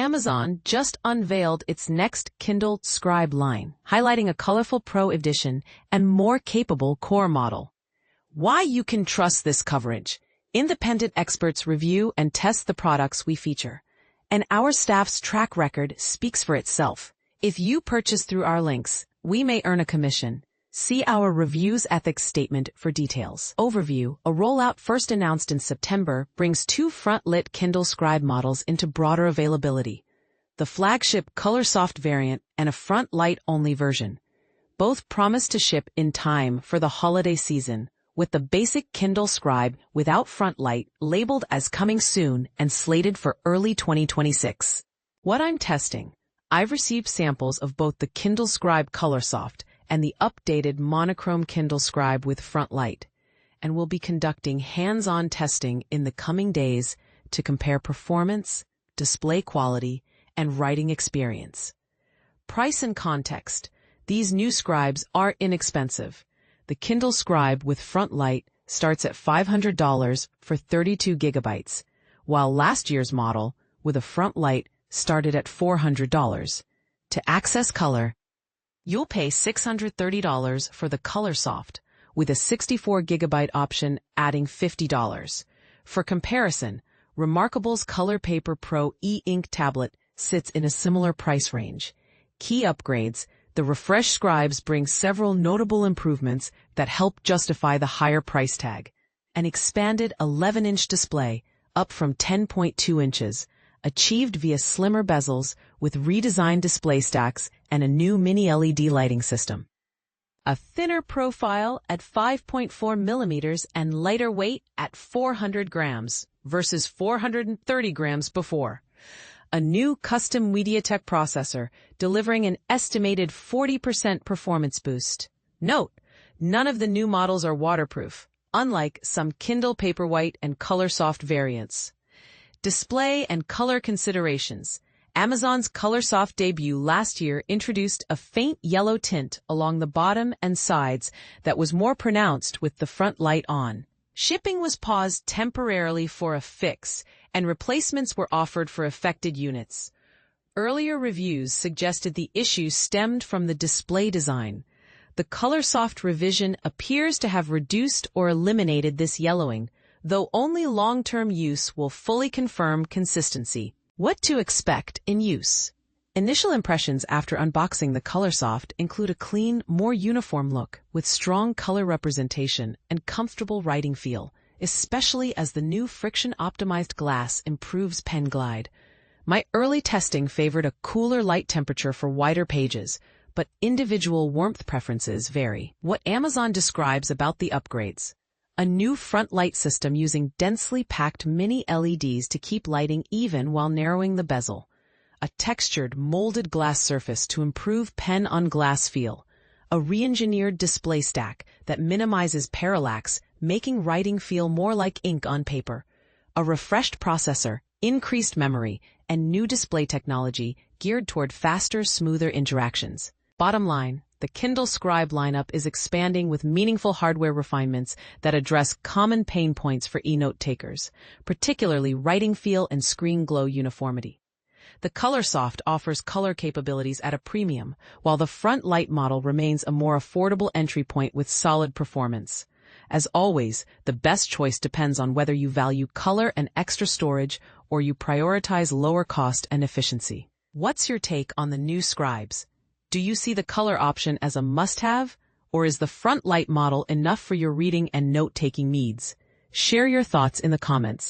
Amazon just unveiled its next Kindle Scribe line, highlighting a colorful Pro edition and more capable core model. Why you can trust this coverage. Independent experts review and test the products we feature, and our staff's track record speaks for itself. If you purchase through our links, we may earn a commission. See our reviews ethics statement for details. Overview: a rollout first announced in September brings 2 front-lit Kindle Scribe models into broader availability. The flagship Colorsoft variant and a front light-only version. Both promise to ship in time for the holiday season, with the basic Kindle Scribe without front light labeled as coming soon and slated for early 2026. What I'm testing: I've received samples of both the Kindle Scribe Colorsoft and the updated monochrome Kindle Scribe with front light, and will be conducting hands-on testing in the coming days to compare performance, display quality, and writing experience. Price and context: these new scribes are inexpensive. The Kindle Scribe with front light starts at $500 for 32 gigabytes, while last year's model with a front light started at $400. To access color, you'll pay $630 for the Colorsoft, with a 64 gigabyte option adding $50. For comparison, Remarkable's Color Paper Pro e-ink tablet sits in a similar price range. Key upgrades: the refreshed scribes bring several notable improvements that help justify the higher price tag. An expanded 11-inch display, up from 10.2 inches, achieved via slimmer bezels with redesigned display stacks and a new mini LED lighting system. A thinner profile at 5.4 millimeters and lighter weight at 400 grams versus 430 grams before. A new custom MediaTek processor delivering an estimated 40% performance boost. Note: none of the new models are waterproof, unlike some Kindle Paperwhite and Colorsoft variants. Display and color considerations: Amazon's Colorsoft debut last year introduced a faint yellow tint along the bottom and sides that was more pronounced with the front light on. Shipping was paused temporarily for a fix, and replacements were offered for affected units. Earlier reviews suggested the issue stemmed from the display design. The Colorsoft revision appears to have reduced or eliminated this yellowing, though only long-term use will fully confirm consistency. What to expect in use. Initial impressions after unboxing the Colorsoft include a clean, more uniform look with strong color representation and comfortable writing feel, especially as the new friction-optimized glass improves pen glide. My early testing favored a cooler light temperature for wider pages, but individual warmth preferences vary. What Amazon describes about the upgrades: a new front light system using densely packed mini LEDs to keep lighting even while narrowing the bezel. A textured, molded glass surface to improve pen-on-glass feel. A re-engineered display stack that minimizes parallax, making writing feel more like ink on paper. A refreshed processor, increased memory, and new display technology geared toward faster, smoother interactions. Bottom line: the Kindle Scribe lineup is expanding with meaningful hardware refinements that address common pain points for e-note takers, particularly writing feel and screen glow uniformity. The Colorsoft offers color capabilities at a premium, while the front light model remains a more affordable entry point with solid performance. As always, the best choice depends on whether you value color and extra storage or you prioritize lower cost and efficiency. What's your take on the new scribes? Do you see the color option as a must-have, or is the front light model enough for your reading and note-taking needs? Share your thoughts in the comments.